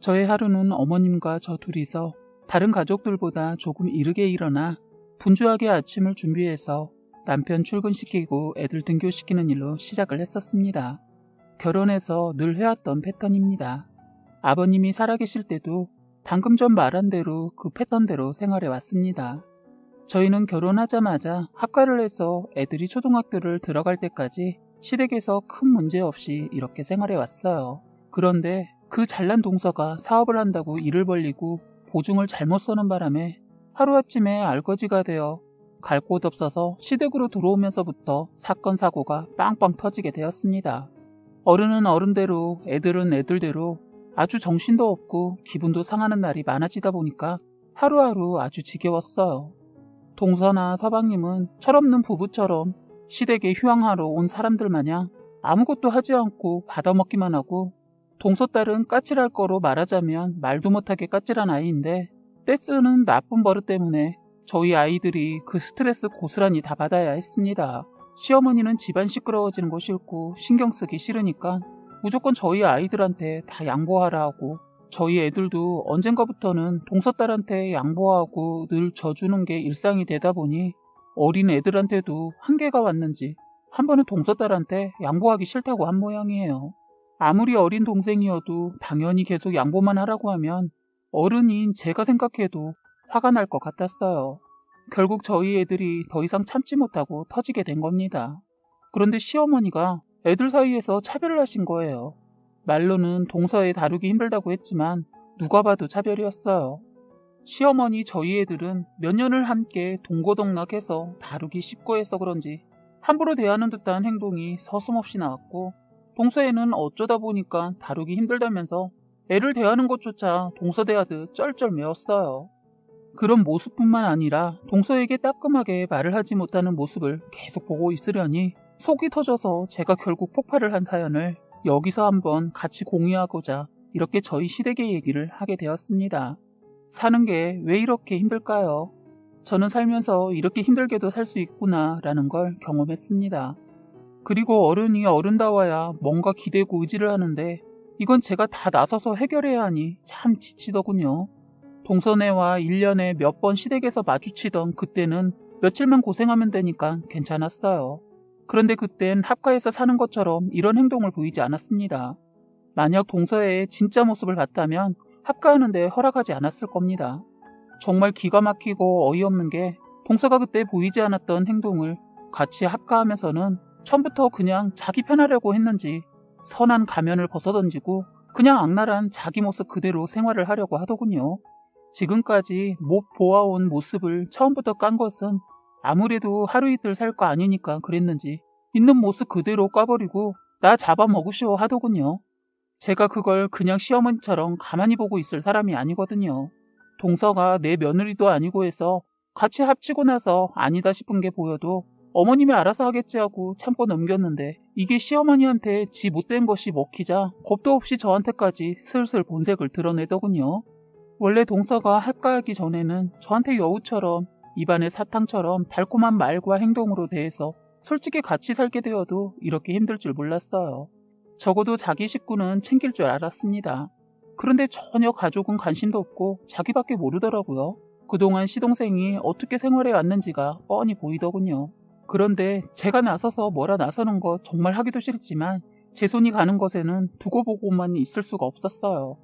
저의 하루는 어머님과 저 둘이서 다른 가족들보다 조금 이르게 일어나 분주하게 아침을 준비해서 남편 출근시키고 애들 등교시키는 일로 시작을 했었습니다. 결혼해서 늘 해왔던 패턴입니다. 아버님이 살아계실 때도 방금 전 말한 대로 그 패턴대로 생활해 왔습니다. 저희는 결혼하자마자 합가를 해서 애들이 초등학교를 들어갈 때까지 시댁에서 큰 문제 없이 이렇게 생활해 왔어요. 그런데 그 잘난 동서가 사업을 한다고 일을 벌리고 보증을 잘못 서는 바람에 하루아침에 알거지가 되어 갈 곳 없어서 시댁으로 들어오면서부터 사건 사고가 빵빵 터지게 되었습니다. 어른은 어른대로 애들은 애들대로 아주 정신도 없고 기분도 상하는 날이 많아지다 보니까 하루하루 아주 지겨웠어요. 동서나 서방님은 철없는 부부처럼 시댁에 휴양하러 온 사람들 마냥 아무것도 하지 않고 받아먹기만 하고, 동서딸은 까칠할 거로 말하자면 말도 못하게 까칠한 아이인데 떼쓰는 나쁜 버릇 때문에 저희 아이들이 그 스트레스 고스란히 다 받아야 했습니다. 시어머니는 집안 시끄러워지는 거 싫고 신경 쓰기 싫으니까 무조건 저희 아이들한테 다 양보하라 하고, 저희 애들도 언젠가부터는 동서딸한테 양보하고 늘 져주는 게 일상이 되다 보니 어린 애들한테도 한계가 왔는지 한 번은 동서딸한테 양보하기 싫다고 한 모양이에요. 아무리 어린 동생이어도 당연히 계속 양보만 하라고 하면 어른인 제가 생각해도 화가 날 것 같았어요. 결국 저희 애들이 더 이상 참지 못하고 터지게 된 겁니다. 그런데 시어머니가 애들 사이에서 차별을 하신 거예요. 말로는 동서애 다루기 힘들다고 했지만 누가 봐도 차별이었어요. 시어머니 저희 애들은 몇 년을 함께 동고동락해서 다루기 쉽고 해서 그런지 함부로 대하는 듯한 행동이 서슴없이 나왔고, 동서애는 어쩌다 보니까 다루기 힘들다면서 애를 대하는 것조차 동서 대하듯 쩔쩔매었어요. 그런 모습뿐만 아니라 동서에게 따끔하게 말을 하지 못하는 모습을 계속 보고 있으려니 속이 터져서 제가 결국 폭발을 한 사연을 여기서 한번 같이 공유하고자 이렇게 저희 시댁의 얘기를 하게 되었습니다. 사는 게 왜 이렇게 힘들까요? 저는 살면서 이렇게 힘들게도 살 수 있구나 라는 걸 경험했습니다. 그리고 어른이 어른다워야 뭔가 기대고 의지를 하는데 이건 제가 다 나서서 해결해야 하니 참 지치더군요. 동서네와 1년에 몇 번 시댁에서 마주치던 그때는 며칠만 고생하면 되니까 괜찮았어요. 그런데 그땐 합가에서 사는 것처럼 이런 행동을 보이지 않았습니다. 만약 동서의 진짜 모습을 봤다면 합가하는데 허락하지 않았을 겁니다. 정말 기가 막히고 어이없는 게 동서가 그때 보이지 않았던 행동을 같이 합가하면서는 처음부터 그냥 자기 편하려고 했는지 선한 가면을 벗어던지고 그냥 악랄한 자기 모습 그대로 생활을 하려고 하더군요. 지금까지 못 보아온 모습을 처음부터 깐 것은 아무래도 하루 이틀 살 거 아니니까 그랬는지 있는 모습 그대로 까버리고 나 잡아먹으시오 하더군요. 제가 그걸 그냥 시어머니처럼 가만히 보고 있을 사람이 아니거든요. 동서가 내 며느리도 아니고 해서 같이 합치고 나서 아니다 싶은 게 보여도 어머님이 알아서 하겠지 하고 참고 넘겼는데, 이게 시어머니한테 지 못된 것이 먹히자 겁도 없이 저한테까지 슬슬 본색을 드러내더군요. 원래 동서가 합가하기 전에는 저한테 여우처럼 입안의 사탕처럼 달콤한 말과 행동으로 대해서 솔직히 같이 살게 되어도 이렇게 힘들 줄 몰랐어요. 적어도 자기 식구는 챙길 줄 알았습니다. 그런데 전혀 가족은 관심도 없고 자기밖에 모르더라고요. 그동안 시동생이 어떻게 생활해 왔는지가 뻔히 보이더군요. 그런데 제가 나서서 뭐라 나서는 거 정말 하기도 싫지만 제 손이 가는 것에는 두고 보고만 있을 수가 없었어요.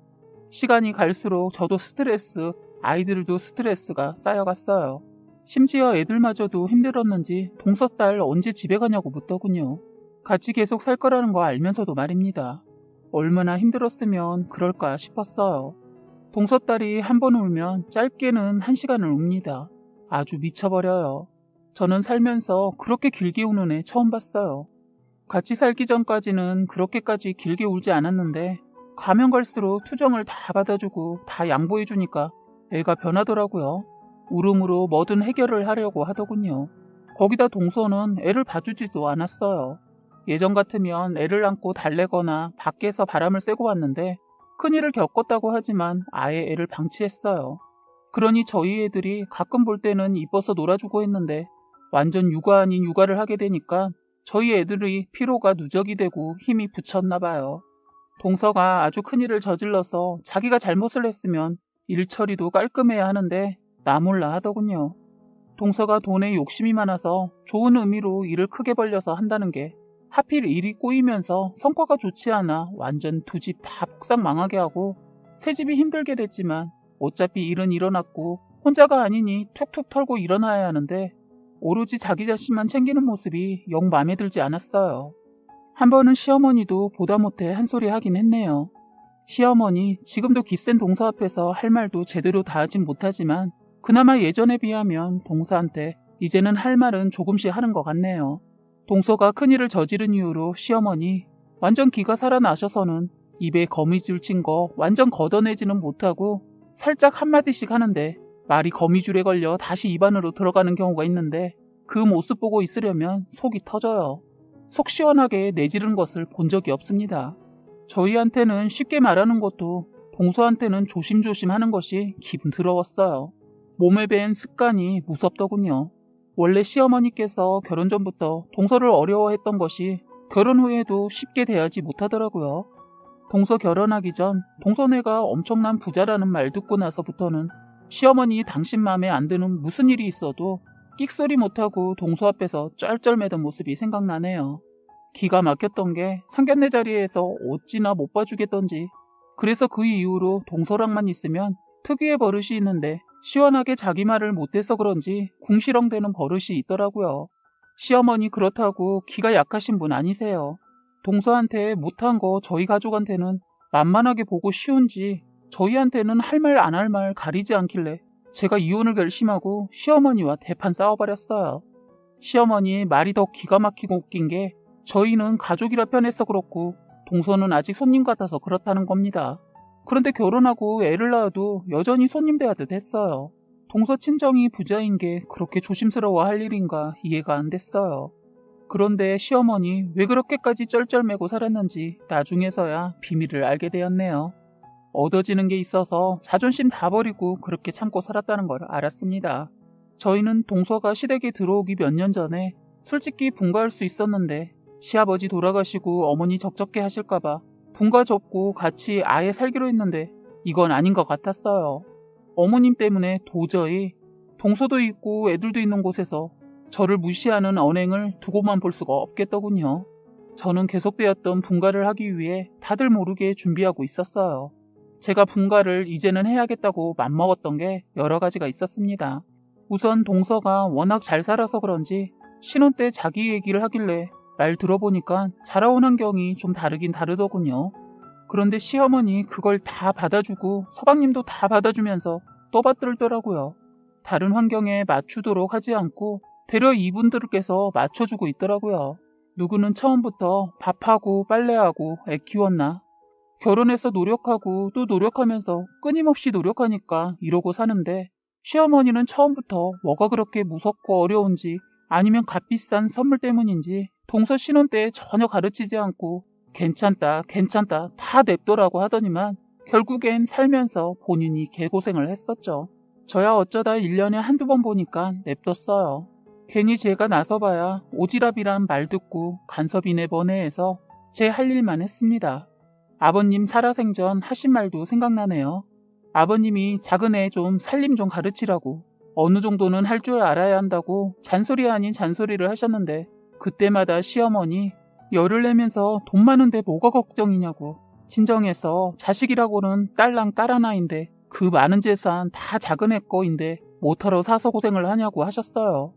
시간이 갈수록 저도 스트레스, 아이들도 스트레스가 쌓여갔어요. 심지어 애들마저도 힘들었는지 동서딸 언제 집에 가냐고 묻더군요. 같이 계속 살 거라는 거 알면서도 말입니다. 얼마나 힘들었으면 그럴까 싶었어요. 동서딸이 한 번 울면 짧게는 1시간을 웁니다. 아주 미쳐버려요. 저는 살면서 그렇게 길게 우는 애 처음 봤어요. 같이 살기 전까지는 그렇게까지 길게 울지 않았는데 가면 갈수록 투정을 다 받아주고 다 양보해주니까 애가 변하더라고요. 울음으로 뭐든 해결을 하려고 하더군요. 거기다 동서는 애를 봐주지도 않았어요. 예전 같으면 애를 안고 달래거나 밖에서 바람을 쐬고 왔는데 큰일을 겪었다고 하지만 아예 애를 방치했어요. 그러니 저희 애들이 가끔 볼 때는 이뻐서 놀아주고 했는데 완전 육아 아닌 육아를 하게 되니까 저희 애들이 피로가 누적이 되고 힘이 붙였나 봐요. 동서가 아주 큰일을 저질러서 자기가 잘못을 했으면 일 처리도 깔끔해야 하는데 나 몰라 하더군요. 동서가 돈에 욕심이 많아서 좋은 의미로 일을 크게 벌려서 한다는 게 하필 일이 꼬이면서 성과가 좋지 않아 완전 두 집 다 폭삭 망하게 하고 새 집이 힘들게 됐지만 어차피 일은 일어났고 혼자가 아니니 툭툭 털고 일어나야 하는데 오로지 자기 자신만 챙기는 모습이 영 마음에 들지 않았어요. 한 번은 시어머니도 보다 못해 한 소리 하긴 했네요. 시어머니 지금도 기센 동서 앞에서 할 말도 제대로 다 하진 못하지만 그나마 예전에 비하면 동서한테 이제는 할 말은 조금씩 하는 것 같네요. 동서가 큰일을 저지른 이후로 시어머니 완전 기가 살아나셔서는 입에 거미줄 친 거 완전 걷어내지는 못하고 살짝 한마디씩 하는데 말이 거미줄에 걸려 다시 입 안으로 들어가는 경우가 있는데 그 모습 보고 있으려면 속이 터져요. 속 시원하게 내지른 것을 본 적이 없습니다. 저희한테는 쉽게 말하는 것도 동서한테는 조심조심 하는 것이 기분 더러웠어요. 몸에 밴 습관이 무섭더군요. 원래 시어머니께서 결혼 전부터 동서를 어려워했던 것이 결혼 후에도 쉽게 대하지 못하더라고요. 동서 결혼하기 전 동서네가 엄청난 부자라는 말 듣고 나서부터는 시어머니 당신 마음에 안 드는 무슨 일이 있어도 끽소리 못하고 동서 앞에서 쩔쩔매던 모습이 생각나네요. 기가 막혔던 게 상견례 자리에서 어찌나 못 봐주겠던지 그래서 그 이후로 동서랑만 있으면 특유의 버릇이 있는데 시원하게 자기 말을 못해서 그런지 궁시렁대는 버릇이 있더라고요. 시어머니 그렇다고 기가 약하신 분 아니세요. 동서한테 못한 거 저희 가족한테는 만만하게 보고 쉬운지 저희한테는 할 말 안 할 말 가리지 않길래 제가 이혼을 결심하고 시어머니와 대판 싸워버렸어요. 시어머니 말이 더 기가 막히고 웃긴 게 저희는 가족이라 편해서 그렇고 동서는 아직 손님 같아서 그렇다는 겁니다. 그런데 결혼하고 애를 낳아도 여전히 손님 대하듯 했어요. 동서 친정이 부자인 게 그렇게 조심스러워 할 일인가 이해가 안 됐어요. 그런데 시어머니 왜 그렇게까지 쩔쩔매고 살았는지 나중에서야 비밀을 알게 되었네요. 얻어지는 게 있어서 자존심 다 버리고 그렇게 참고 살았다는 걸 알았습니다. 저희는 동서가 시댁에 들어오기 몇 년 전에 솔직히 분가할 수 있었는데 시아버지 돌아가시고 어머니 적적해 하실까봐 분가 접고 같이 아예 살기로 했는데 이건 아닌 것 같았어요. 어머님 때문에 도저히 동서도 있고 애들도 있는 곳에서 저를 무시하는 언행을 두고만 볼 수가 없겠더군요. 저는 계속되었던 분가를 하기 위해 다들 모르게 준비하고 있었어요. 제가 분가를 이제는 해야겠다고 맘먹었던 게 여러 가지가 있었습니다. 우선 동서가 워낙 잘 살아서 그런지 신혼 때 자기 얘기를 하길래 말 들어보니까 자라온 환경이 좀 다르긴 다르더군요. 그런데 시어머니 그걸 다 받아주고 서방님도 다 받아주면서 떠받들더라고요. 다른 환경에 맞추도록 하지 않고 되려 이분들께서 맞춰주고 있더라고요. 누구는 처음부터 밥하고 빨래하고 애 키웠나? 결혼해서 노력하고 또 노력하면서 끊임없이 노력하니까 이러고 사는데 시어머니는 처음부터 뭐가 그렇게 무섭고 어려운지 아니면 값비싼 선물 때문인지 동서 신혼 때 전혀 가르치지 않고 괜찮다 괜찮다 다 냅둬라고 하더니만 결국엔 살면서 본인이 개고생을 했었죠. 저야 어쩌다 1년에 한두 번 보니까 냅뒀어요. 괜히 제가 나서봐야 오지랖이란 말 듣고 간섭이네 번해해서 제 할 일만 했습니다. 아버님 살아생전 하신 말도 생각나네요. 아버님이 작은 애 좀 살림 좀 가르치라고 어느 정도는 할 줄 알아야 한다고 잔소리 아닌 잔소리를 하셨는데 그때마다 시어머니 열을 내면서 돈 많은데 뭐가 걱정이냐고 진정해서 자식이라고는 딸랑 딸 하나인데 그 많은 재산 다 작은 애 거인데 뭐하러 사서 고생을 하냐고 하셨어요.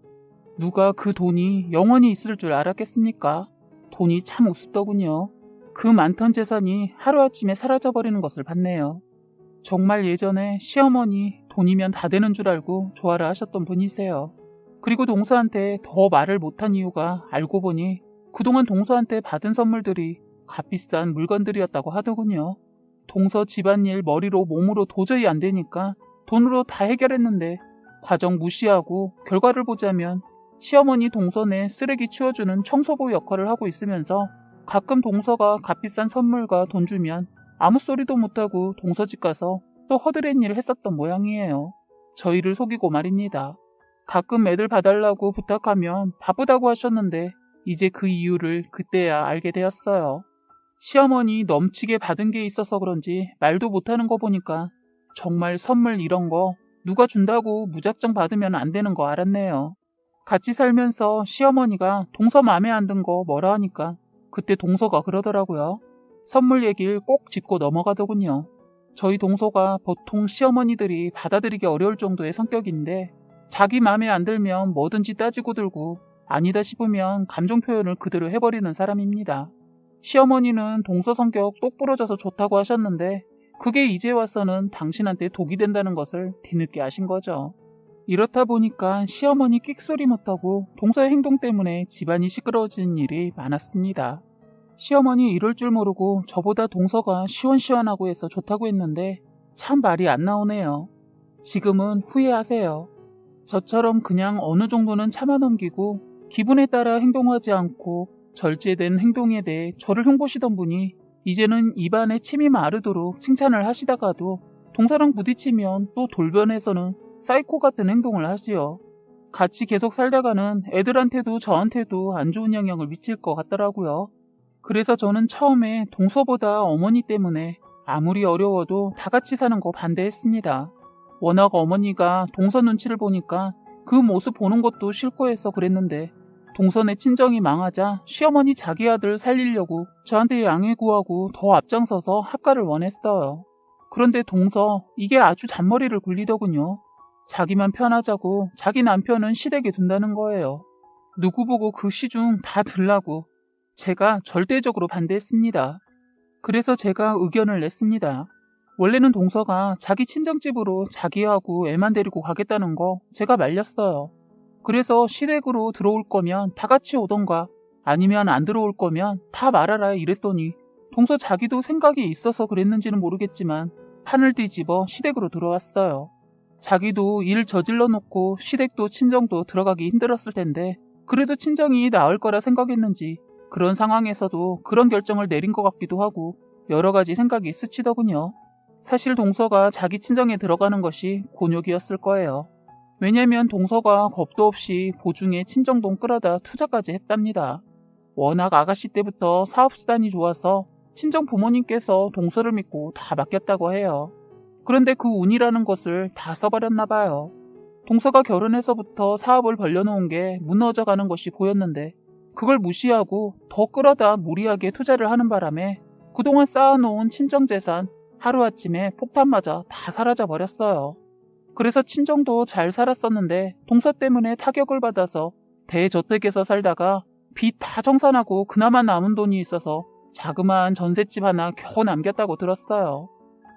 누가 그 돈이 영원히 있을 줄 알았겠습니까? 돈이 참 우습더군요. 그 많던 재산이 하루아침에 사라져버리는 것을 봤네요. 정말 예전에 시어머니 돈이면 다 되는 줄 알고 좋아라 하셨던 분이세요. 그리고 동서한테 더 말을 못한 이유가 알고 보니 그동안 동서한테 받은 선물들이 값비싼 물건들이었다고 하더군요. 동서 집안일 머리로 몸으로 도저히 안 되니까 돈으로 다 해결했는데 과정 무시하고 결과를 보자면 시어머니 동서네 쓰레기 치워주는 청소부 역할을 하고 있으면서 가끔 동서가 값비싼 선물과 돈 주면 아무 소리도 못하고 동서 집 가서 또 허드렛 일을 했었던 모양이에요. 저희를 속이고 말입니다. 가끔 애들 봐달라고 부탁하면 바쁘다고 하셨는데 이제 그 이유를 그때야 알게 되었어요. 시어머니 넘치게 받은 게 있어서 그런지 말도 못하는 거 보니까 정말 선물 이런 거 누가 준다고 무작정 받으면 안 되는 거 알았네요. 같이 살면서 시어머니가 동서 맘에 안 든 거 뭐라 하니까 그때 동서가 그러더라고요. 선물 얘기를 꼭 짚고 넘어가더군요. 저희 동서가 보통 시어머니들이 받아들이기 어려울 정도의 성격인데 자기 맘에 안 들면 뭐든지 따지고 들고 아니다 싶으면 감정 표현을 그대로 해버리는 사람입니다. 시어머니는 동서 성격 똑부러져서 좋다고 하셨는데 그게 이제 와서는 당신한테 독이 된다는 것을 뒤늦게 아신 거죠. 이렇다 보니까 시어머니 끽소리 못하고 동서의 행동 때문에 집안이 시끄러워지는 일이 많았습니다. 시어머니 이럴 줄 모르고 저보다 동서가 시원시원하고 해서 좋다고 했는데 참 말이 안 나오네요. 지금은 후회하세요. 저처럼 그냥 어느 정도는 참아 넘기고 기분에 따라 행동하지 않고 절제된 행동에 대해 저를 흉보시던 분이 이제는 입안에 침이 마르도록 칭찬을 하시다가도 동서랑 부딪히면 또 돌변해서는 사이코 같은 행동을 하지요. 같이 계속 살다가는 애들한테도 저한테도 안 좋은 영향을 미칠 것 같더라고요. 그래서 저는 처음에 동서보다 어머니 때문에 아무리 어려워도 다 같이 사는 거 반대했습니다. 워낙 어머니가 동서 눈치를 보니까 그 모습 보는 것도 싫고 해서 그랬는데 동서네 친정이 망하자 시어머니 자기 아들 살리려고 저한테 양해 구하고 더 앞장서서 합가를 원했어요. 그런데 동서 이게 아주 잔머리를 굴리더군요. 자기만 편하자고 자기 남편은 시댁에 둔다는 거예요. 누구 보고 그 시중 다 들라고. 제가 절대적으로 반대했습니다. 그래서 제가 의견을 냈습니다. 원래는 동서가 자기 친정집으로 자기하고 애만 데리고 가겠다는 거 제가 말렸어요. 그래서 시댁으로 들어올 거면 다 같이 오던가 아니면 안 들어올 거면 다 말아라 이랬더니 동서 자기도 생각이 있어서 그랬는지는 모르겠지만 판을 뒤집어 시댁으로 들어왔어요. 자기도 일 저질러 놓고 시댁도 친정도 들어가기 힘들었을 텐데 그래도 친정이 나을 거라 생각했는지 그런 상황에서도 그런 결정을 내린 것 같기도 하고 여러 가지 생각이 스치더군요. 사실 동서가 자기 친정에 들어가는 것이 곤욕이었을 거예요. 왜냐면 동서가 겁도 없이 보증에 친정돈 끌어다 투자까지 했답니다. 워낙 아가씨 때부터 사업수단이 좋아서 친정 부모님께서 동서를 믿고 다 맡겼다고 해요. 그런데 그 운이라는 것을 다 써버렸나 봐요. 동서가 결혼해서부터 사업을 벌려놓은 게 무너져가는 것이 보였는데 그걸 무시하고 더 끌어다 무리하게 투자를 하는 바람에 그동안 쌓아놓은 친정재산 하루아침에 폭탄 맞아 다 사라져버렸어요. 그래서 친정도 잘 살았었는데 동서 때문에 타격을 받아서 대저택에서 살다가 빚 다 정산하고 그나마 남은 돈이 있어서 자그마한 전셋집 하나 겨우 남겼다고 들었어요.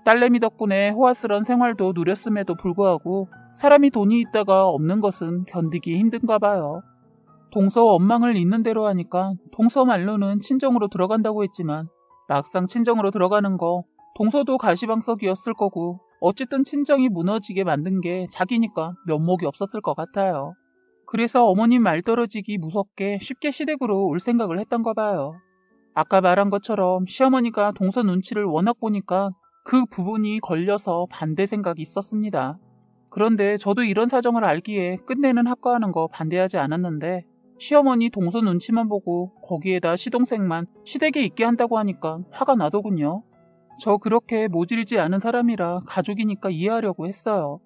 딸내미 덕분에 호화스런 생활도 누렸음에도 불구하고 사람이 돈이 있다가 없는 것은 견디기 힘든가 봐요. 동서 원망을 있는 대로 하니까 동서 말로는 친정으로 들어간다고 했지만 막상 친정으로 들어가는 거 동서도 가시방석이었을 거고 어쨌든 친정이 무너지게 만든 게 자기니까 면목이 없었을 것 같아요. 그래서 어머님 말 떨어지기 무섭게 쉽게 시댁으로 올 생각을 했던가 봐요. 아까 말한 것처럼 시어머니가 동서 눈치를 워낙 보니까 그 부분이 걸려서 반대 생각이 있었습니다. 그런데 저도 이런 사정을 알기에 끝내는 합가하는 거 반대하지 않았는데 시어머니 동서 눈치만 보고 거기에다 시동생만 시댁에 있게 한다고 하니까 화가 나더군요. 저 그렇게 모질지 않은 사람이라 가족이니까 이해하려고 했어요.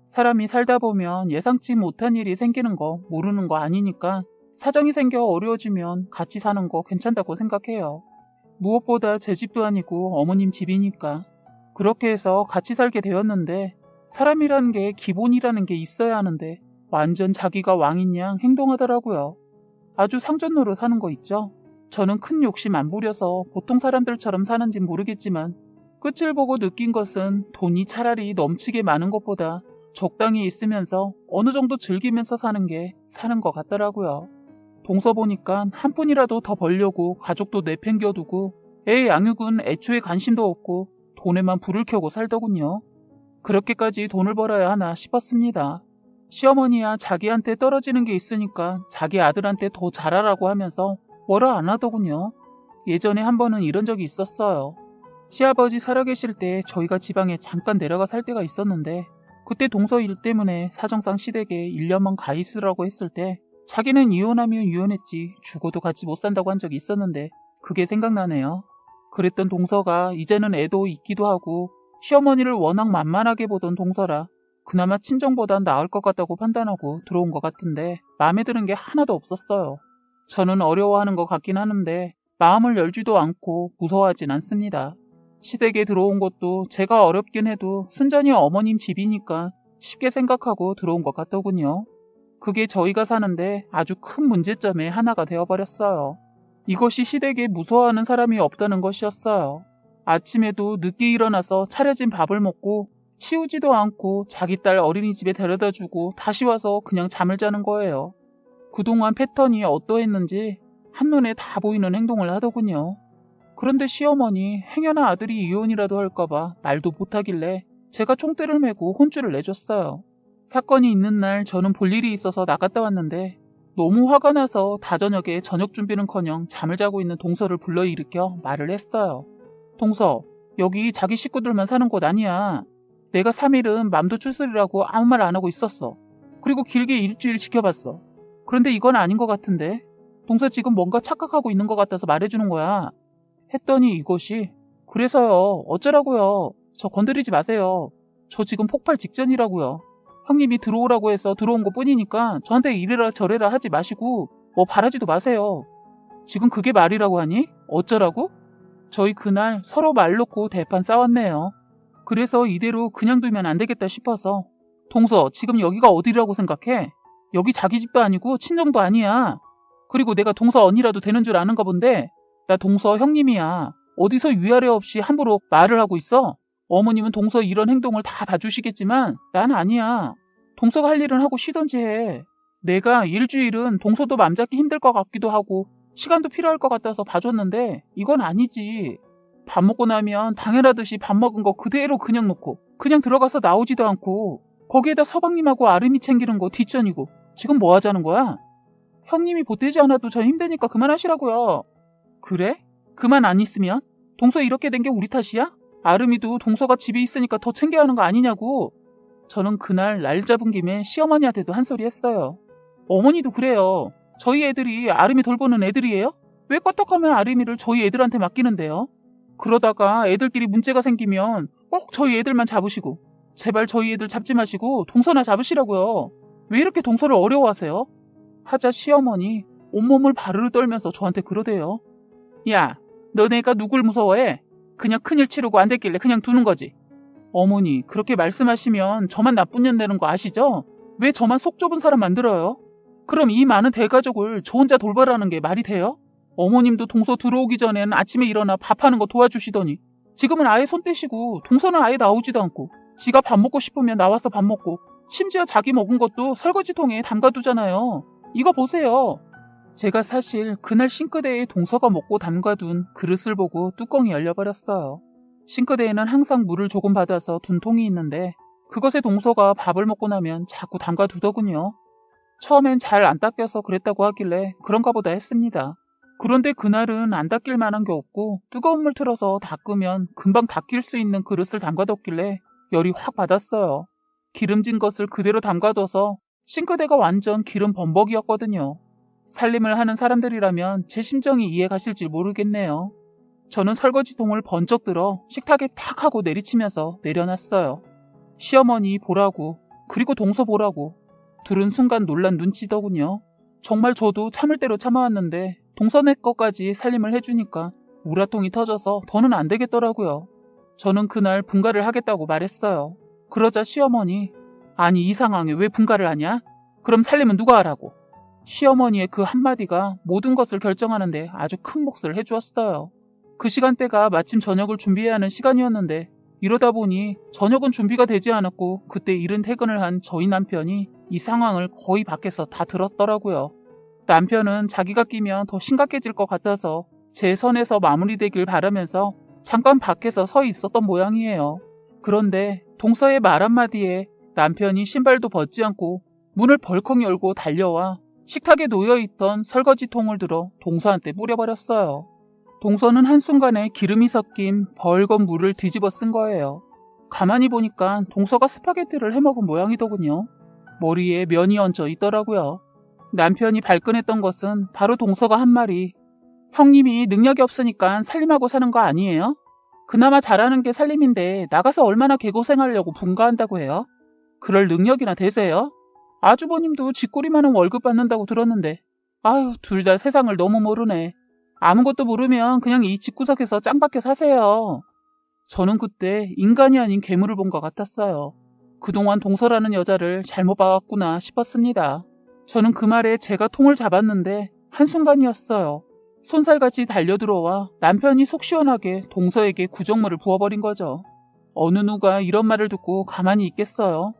사람이 살다 보면 예상치 못한 일이 생기는 거 모르는 거 아니니까 사정이 생겨 어려워지면 같이 사는 거 괜찮다고 생각해요. 무엇보다 제 집도 아니고 어머님 집이니까. 그렇게 해서 같이 살게 되었는데 사람이라는 게 기본이라는 게 있어야 하는데 완전 자기가 왕인 양 행동하더라고요. 아주 상전노로 사는 거 있죠? 저는 큰 욕심 안 부려서 보통 사람들처럼 사는진 모르겠지만 끝을 보고 느낀 것은 돈이 차라리 넘치게 많은 것보다 적당히 있으면서 어느 정도 즐기면서 사는 게 사는 것 같더라고요. 동서 보니까 한 푼이라도 더 벌려고 가족도 내팽겨두고 애 양육은 애초에 관심도 없고 돈에만 불을 켜고 살더군요. 그렇게까지 돈을 벌어야 하나 싶었습니다. 시어머니야 자기한테 떨어지는 게 있으니까 자기 아들한테 더 잘하라고 하면서 뭐라 안 하더군요. 예전에 한 번은 이런 적이 있었어요. 시아버지 살아계실 때 저희가 지방에 잠깐 내려가 살 때가 있었는데 그때 동서 일 때문에 사정상 시댁에 1년만 가 있으라고 했을 때 자기는 이혼하면 이혼했지 죽어도 같이 못 산다고 한 적이 있었는데 그게 생각나네요. 그랬던 동서가 이제는 애도 있기도 하고 시어머니를 워낙 만만하게 보던 동서라 그나마 친정보단 나을 것 같다고 판단하고 들어온 것 같은데 마음에 드는 게 하나도 없었어요. 저는 어려워하는 것 같긴 하는데 마음을 열지도 않고 무서워하진 않습니다. 시댁에 들어온 것도 제가 어렵긴 해도 순전히 어머님 집이니까 쉽게 생각하고 들어온 것 같더군요. 그게 저희가 사는데 아주 큰 문제점의 하나가 되어버렸어요. 이것이 시댁에 무서워하는 사람이 없다는 것이었어요. 아침에도 늦게 일어나서 차려진 밥을 먹고 치우지도 않고 자기 딸 어린이집에 데려다주고 다시 와서 그냥 잠을 자는 거예요. 그동안 패턴이 어떠했는지 한눈에 다 보이는 행동을 하더군요. 그런데 시어머니 행여나 아들이 이혼이라도 할까봐 말도 못하길래 제가 총대를 메고 혼쭐을 내줬어요. 사건이 있는 날 저는 볼 일이 있어서 나갔다 왔는데 너무 화가 나서 다저녁에 저녁 준비는커녕 잠을 자고 있는 동서를 불러일으켜 말을 했어요. 동서, 여기 자기 식구들만 사는 곳 아니야. 내가 3일은 맘도 추스리라고 아무 말 안 하고 있었어. 그리고 길게 일주일 지켜봤어. 그런데 이건 아닌 것 같은데. 동서 지금 뭔가 착각하고 있는 것 같아서 말해주는 거야. 했더니 이것이 그래서요. 어쩌라고요. 저 건드리지 마세요. 저 지금 폭발 직전이라고요. 형님이 들어오라고 해서 들어온 것 뿐이니까 저한테 이래라 저래라 하지 마시고 뭐 바라지도 마세요. 지금 그게 말이라고 하니? 어쩌라고? 저희 그날 서로 말 놓고 대판 싸웠네요. 그래서 이대로 그냥 두면 안 되겠다 싶어서 동서 지금 여기가 어디라고 생각해? 여기 자기 집도 아니고 친정도 아니야. 그리고 내가 동서 언니라도 되는 줄 아는가 본데 나 동서 형님이야. 어디서 위아래 없이 함부로 말을 하고 있어? 어머님은 동서 이런 행동을 다 봐주시겠지만 난 아니야. 동서가 할 일은 하고 쉬던지 해. 내가 일주일은 동서도 맘 잡기 힘들 것 같기도 하고 시간도 필요할 것 같아서 봐줬는데 이건 아니지. 밥 먹고 나면 당연하듯이 밥 먹은 거 그대로 그냥 놓고 그냥 들어가서 나오지도 않고 거기에다 서방님하고 아름이 챙기는 거 뒷전이고 지금 뭐 하자는 거야? 형님이 보태지 않아도 저 힘드니까 그만하시라고요. 그래? 그만 안 있으면? 동서 이렇게 된 게 우리 탓이야? 아름이도 동서가 집에 있으니까 더 챙겨야 하는 거 아니냐고. 저는 그날 날 잡은 김에 시어머니한테도 한 소리 했어요. 어머니도 그래요. 저희 애들이 아름이 돌보는 애들이에요? 왜 껐떡하면 아름이를 저희 애들한테 맡기는데요? 그러다가 애들끼리 문제가 생기면 꼭 저희 애들만 잡으시고 제발 저희 애들 잡지 마시고 동서나 잡으시라고요. 왜 이렇게 동서를 어려워하세요? 하자 시어머니 온몸을 바르르 떨면서 저한테 그러대요. 야, 너네가 누굴 무서워해? 그냥 큰일 치르고 안 됐길래 그냥 두는 거지. 어머니 그렇게 말씀하시면 저만 나쁜 년 되는 거 아시죠? 왜 저만 속 좁은 사람 만들어요? 그럼 이 많은 대가족을 저 혼자 돌봐라는 게 말이 돼요? 어머님도 동서 들어오기 전엔 아침에 일어나 밥하는 거 도와주시더니 지금은 아예 손 떼시고 동서는 아예 나오지도 않고 지가 밥 먹고 싶으면 나와서 밥 먹고 심지어 자기 먹은 것도 설거지통에 담가두잖아요. 이거 보세요. 제가 사실 그날 싱크대에 동서가 먹고 담가둔 그릇을 보고 뚜껑이 열려버렸어요. 싱크대에는 항상 물을 조금 받아서 둔 통이 있는데 그것에 동서가 밥을 먹고 나면 자꾸 담가두더군요. 처음엔 잘 안 닦여서 그랬다고 하길래 그런가 보다 했습니다. 그런데 그날은 안 닦일 만한 게 없고 뜨거운 물 틀어서 닦으면 금방 닦일 수 있는 그릇을 담가뒀길래 열이 확 받았어요. 기름진 것을 그대로 담가둬서 싱크대가 완전 기름 범벅이었거든요. 살림을 하는 사람들이라면 제 심정이 이해 가실지 모르겠네요. 저는 설거지통을 번쩍 들어 식탁에 탁 하고 내리치면서 내려놨어요. 시어머니 보라고 그리고 동서 보라고 둘은 순간 놀란 눈치더군요. 정말 저도 참을 대로 참아왔는데 동서네 것까지 살림을 해주니까 우라통이 터져서 더는 안 되겠더라고요. 저는 그날 분가를 하겠다고 말했어요. 그러자 시어머니 아니 이 상황에 왜 분가를 하냐? 그럼 살림은 누가 하라고? 시어머니의 그 한마디가 모든 것을 결정하는데 아주 큰 몫을 해주었어요. 그 시간대가 마침 저녁을 준비해야 하는 시간이었는데 이러다 보니 저녁은 준비가 되지 않았고 그때 이른 퇴근을 한 저희 남편이 이 상황을 거의 밖에서 다 들었더라고요. 남편은 자기가 끼면 더 심각해질 것 같아서 제 선에서 마무리되길 바라면서 잠깐 밖에서 서 있었던 모양이에요. 그런데 동서의 말 한마디에 남편이 신발도 벗지 않고 문을 벌컥 열고 달려와 식탁에 놓여있던 설거지통을 들어 동서한테 뿌려버렸어요. 동서는 한순간에 기름이 섞인 벌건 물을 뒤집어 쓴 거예요. 가만히 보니까 동서가 스파게티를 해먹은 모양이더군요. 머리에 면이 얹어 있더라고요. 남편이 발끈했던 것은 바로 동서가 한 말이 형님이 능력이 없으니까 살림하고 사는 거 아니에요? 그나마 잘하는 게 살림인데 나가서 얼마나 개고생하려고 분가한다고 해요? 그럴 능력이나 되세요? 아주버님도 쥐꼬리만한 월급 받는다고 들었는데 아유, 둘 다 세상을 너무 모르네. 아무것도 모르면 그냥 이 집구석에서 짱박혀 사세요. 저는 그때 인간이 아닌 괴물을 본 것 같았어요. 그동안 동서라는 여자를 잘못 봐왔구나 싶었습니다. 저는 그 말에 제가 통을 잡았는데 한순간이었어요. 손살같이 달려들어와 남편이 속 시원하게 동서에게 구정물을 부어버린 거죠. 어느 누가 이런 말을 듣고 가만히 있겠어요.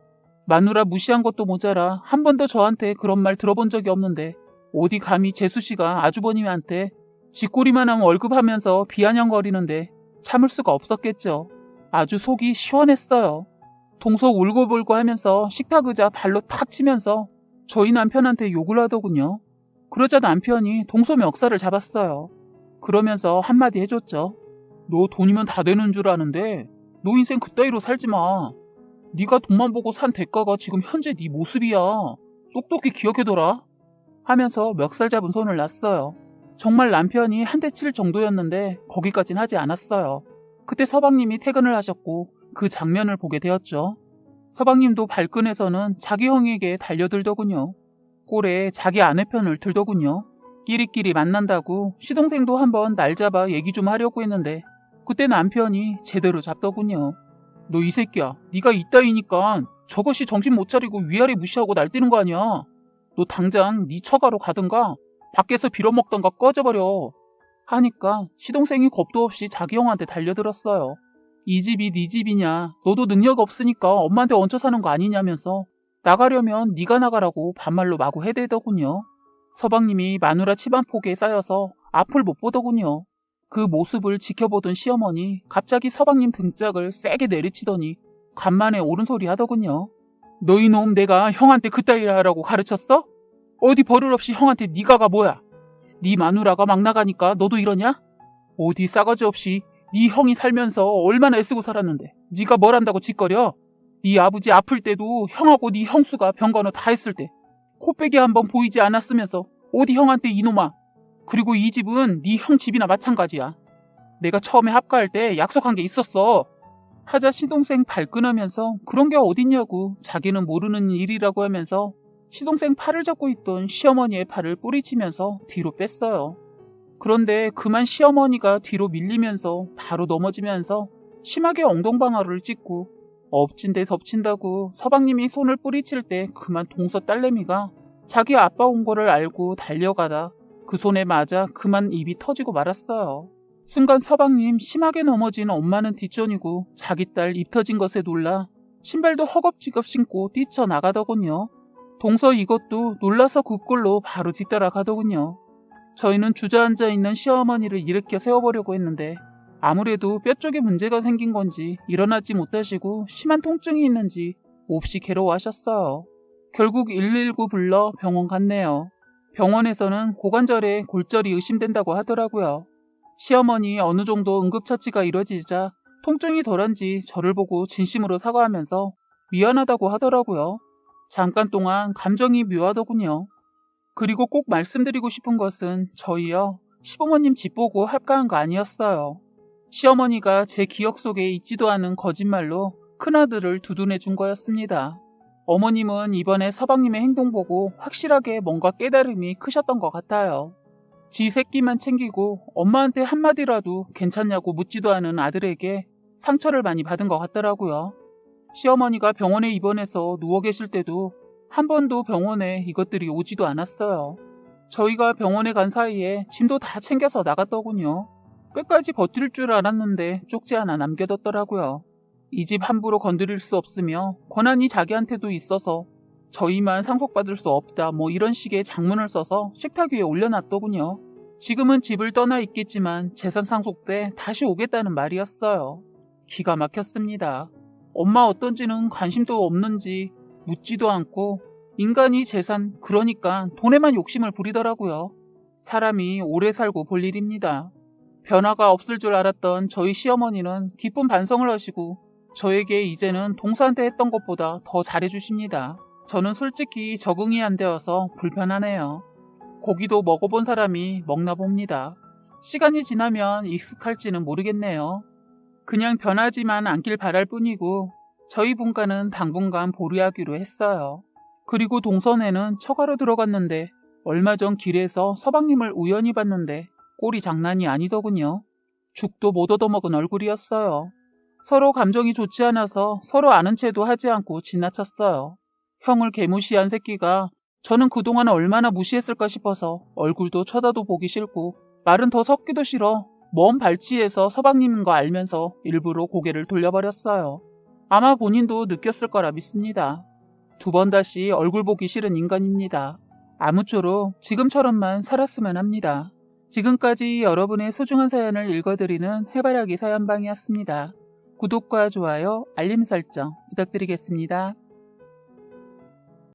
마누라 무시한 것도 모자라 한 번도 저한테 그런 말 들어본 적이 없는데 어디 감히 재수씨가 아주버님한테 쥐꼬리만한 월급 하면서 비아냥거리는데 참을 수가 없었겠죠. 아주 속이 시원했어요. 동서 울고불고 하면서 식탁 의자 발로 탁 치면서 저희 남편한테 욕을 하더군요. 그러자 남편이 동서 멱살을 잡았어요. 그러면서 한마디 해줬죠. 너 돈이면 다 되는 줄 아는데 너 인생 그따위로 살지 마. 네가 돈만 보고 산 대가가 지금 현재 네 모습이야. 똑똑히 기억해둬라. 하면서 멱살 잡은 손을 놨어요. 정말 남편이 한 대 칠 정도였는데 거기까진 하지 않았어요. 그때 서방님이 퇴근을 하셨고 그 장면을 보게 되었죠. 서방님도 발끈해서는 자기 형에게 달려들더군요. 꼴에 자기 아내 편을 들더군요. 끼리끼리 만난다고 시동생도 한번 날 잡아 얘기 좀 하려고 했는데 그때 남편이 제대로 잡더군요. 너 이 새끼야, 네가 이따위니까 저것이 정신 못 차리고 위아래 무시하고 날뛰는 거 아니야. 너 당장 네 처가로 가든가 밖에서 빌어먹던가 꺼져버려. 하니까 시동생이 겁도 없이 자기 형한테 달려들었어요. 이 집이 네 집이냐, 너도 능력 없으니까 엄마한테 얹혀 사는 거 아니냐면서 나가려면 네가 나가라고 반말로 마구 해대더군요. 서방님이 마누라 치반폭에 쌓여서 앞을 못 보더군요. 그 모습을 지켜보던 시어머니 갑자기 서방님 등짝을 세게 내리치더니 간만에 옳은 소리 하더군요. 너희 놈 내가 형한테 그따위라 하라고 가르쳤어? 어디 버릇없이 형한테 네가가 뭐야? 네 마누라가 막 나가니까 너도 이러냐? 어디 싸가지 없이 네 형이 살면서 얼마나 애쓰고 살았는데 네가 뭘 한다고 짓거려? 네 아버지 아플 때도 형하고 네 형수가 병간호 다 했을 때 코빼기 한번 보이지 않았으면서 어디 형한테 이놈아. 그리고 이 집은 네 형 집이나 마찬가지야. 내가 처음에 합가할 때 약속한 게 있었어. 하자 시동생 발끈하면서 그런 게 어딨냐고 자기는 모르는 일이라고 하면서 시동생 팔을 잡고 있던 시어머니의 팔을 뿌리치면서 뒤로 뺐어요. 그런데 그만 시어머니가 뒤로 밀리면서 바로 넘어지면서 심하게 엉덩방아를 찍고 엎친 데 덮친다고 서방님이 손을 뿌리칠 때 그만 동서 딸내미가 자기 아빠 온 거를 알고 달려가다 그 손에 맞아 그만 입이 터지고 말았어요. 순간 서방님 심하게 넘어진 엄마는 뒷전이고 자기 딸 입 터진 것에 놀라 신발도 허겁지겁 신고 뛰쳐나가더군요. 동서 이것도 놀라서 그 꼴로 바로 뒤따라가더군요. 저희는 주저앉아 있는 시어머니를 일으켜 세워보려고 했는데 아무래도 뼈 쪽에 문제가 생긴 건지 일어나지 못하시고 심한 통증이 있는지 몹시 괴로워하셨어요. 결국 119 불러 병원 갔네요. 병원에서는 고관절에 골절이 의심된다고 하더라고요. 시어머니 어느 정도 응급처치가 이뤄지자 통증이 덜한지 저를 보고 진심으로 사과하면서 미안하다고 하더라고요. 잠깐 동안 감정이 묘하더군요. 그리고 꼭 말씀드리고 싶은 것은 저희요, 시부모님 집 보고 합가한 거 아니었어요. 시어머니가 제 기억 속에 있지도 않은 거짓말로 큰아들을 두둔해 준 거였습니다. 어머님은 이번에 서방님의 행동 보고 확실하게 뭔가 깨달음이 크셨던 것 같아요. 지 새끼만 챙기고 엄마한테 한마디라도 괜찮냐고 묻지도 않은 아들에게 상처를 많이 받은 것 같더라고요. 시어머니가 병원에 입원해서 누워 계실 때도 한 번도 병원에 이것들이 오지도 않았어요. 저희가 병원에 간 사이에 짐도 다 챙겨서 나갔더군요. 끝까지 버틸 줄 알았는데 쪽지 하나 남겨뒀더라고요. 이 집 함부로 건드릴 수 없으며 권한이 자기한테도 있어서 저희만 상속받을 수 없다 뭐 이런 식의 장문을 써서 식탁 위에 올려놨더군요. 지금은 집을 떠나 있겠지만 재산 상속 때 다시 오겠다는 말이었어요. 기가 막혔습니다. 엄마 어떤지는 관심도 없는지 묻지도 않고 인간이 재산 그러니까 돈에만 욕심을 부리더라고요. 사람이 오래 살고 볼 일입니다. 변화가 없을 줄 알았던 저희 시어머니는 기쁜 반성을 하시고 저에게 이제는 동서한테 했던 것보다 더 잘해주십니다. 저는 솔직히 적응이 안 되어서 불편하네요. 고기도 먹어본 사람이 먹나 봅니다. 시간이 지나면 익숙할지는 모르겠네요. 그냥 변하지만 않길 바랄 뿐이고 저희 분과는 당분간 보류하기로 했어요. 그리고 동선에는 처가로 들어갔는데 얼마 전 길에서 서방님을 우연히 봤는데 꼴이 장난이 아니더군요. 죽도 못 얻어먹은 얼굴이었어요. 서로 감정이 좋지 않아서 서로 아는 체도 하지 않고 지나쳤어요. 형을 개무시한 새끼가 저는 그동안 얼마나 무시했을까 싶어서 얼굴도 쳐다도 보기 싫고 말은 더 섞기도 싫어 먼 발치에서 서방님인 거 알면서 일부러 고개를 돌려버렸어요. 아마 본인도 느꼈을 거라 믿습니다. 2번 다시 얼굴 보기 싫은 인간입니다. 아무쪼록 지금처럼만 살았으면 합니다. 지금까지 여러분의 소중한 사연을 읽어드리는 해바라기 사연방이었습니다. 구독과 좋아요, 알림 설정 부탁드리겠습니다.